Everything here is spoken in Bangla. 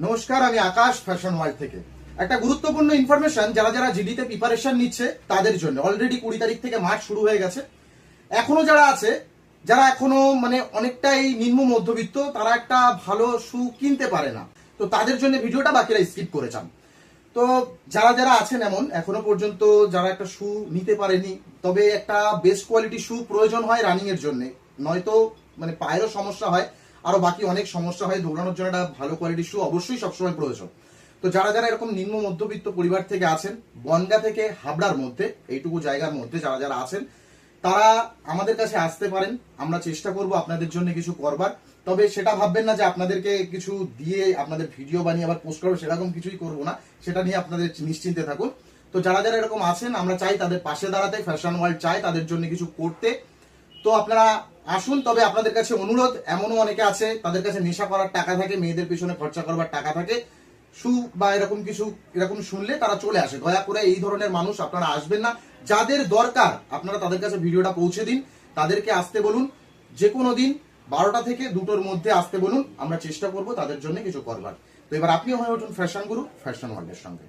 নমস্কার, আমি আকাশ ফ্যাশন ওয়ার্ল্ড থেকে একটা গুরুত্বপূর্ণ ইনফরমেশন যারা যারা জিডিতে প্রিপারেশন নিচ্ছে তাদের জন্য। অলরেডি 20 তারিখ থেকে মার্চ শুরু হয়ে গেছে। এখনো যারা আছে, যারা এখনো মানে অনেকটাই নিম্ন মধ্যবিত্ত, তারা একটা ভালো শু কিনতে পারে না, তো তাদের জন্য ভিডিওটা বাকিরা স্কিপ করে যান। তো যারা যারা আছেন এমন এখনো পর্যন্ত যারা একটা শু নিতে পারেনি, তবে একটা বেস্ট কোয়ালিটি শু প্রয়োজন হয় রানিং এর জন্য, নয়তো মানে পায়েরও সমস্যা হয়, আরো বাকি অনেক সমস্যা হয়। দৌড়ানোর জন্য একটা ভালো কোয়ালিটির শু অবশ্যই সবসময় প্রয়োজন। তো যারা যারা এরকম নিম্ন মধ্যবিত্ত পরিবার থেকে আছেন, বনগা থেকে হাবড়ার মধ্যে এইটুকু জায়গার মধ্যে যারা যারা আছেন, তারা আমাদের কাছে আসতে পারেন। আমরা চেষ্টা করব আপনাদের জন্য কিছু করবার। তবে সেটা ভাববেন না যে আপনাদেরকে কিছু দিয়ে আপনাদের ভিডিও বানিয়ে আবার পোস্ট করবো, সেরকম কিছুই করবো না। সেটা নিয়ে আপনাদের নিশ্চিন্তে থাকুন। তো যারা যারা এরকম আছেন, আমরা চাই তাদের পাশে দাঁড়াতে, ফ্যাশন ওয়ার্ল্ড চাই তাদের জন্য কিছু করতে। তো আপনারা আসুন। তবে আপনাদের কাছে অনুরোধ, এমনও অনেকে আছে তাদের কাছে নেশা করার টাকা থাকে, মেয়েদের পিছনে খরচা করবার টাকা থাকে, শু বা এরকম কিছু এরকম শুনলে তারা চলে আসে। দয়া করে এই ধরনের মানুষ আপনারা আসবেন না। যাদের দরকার আপনারা তাদের কাছে ভিডিওটা পৌঁছে দিন, তাদেরকে আসতে বলুন। যে কোনো দিন 12টা থেকে 2টোর মধ্যে আসতে বলুন, আমরা চেষ্টা করব তাদের জন্য কিছু করবার। তো এবার আপনিও হয়ে উঠুন ফ্যাশন গুরু ফ্যাশন ওয়ার্ল্ডের সঙ্গে।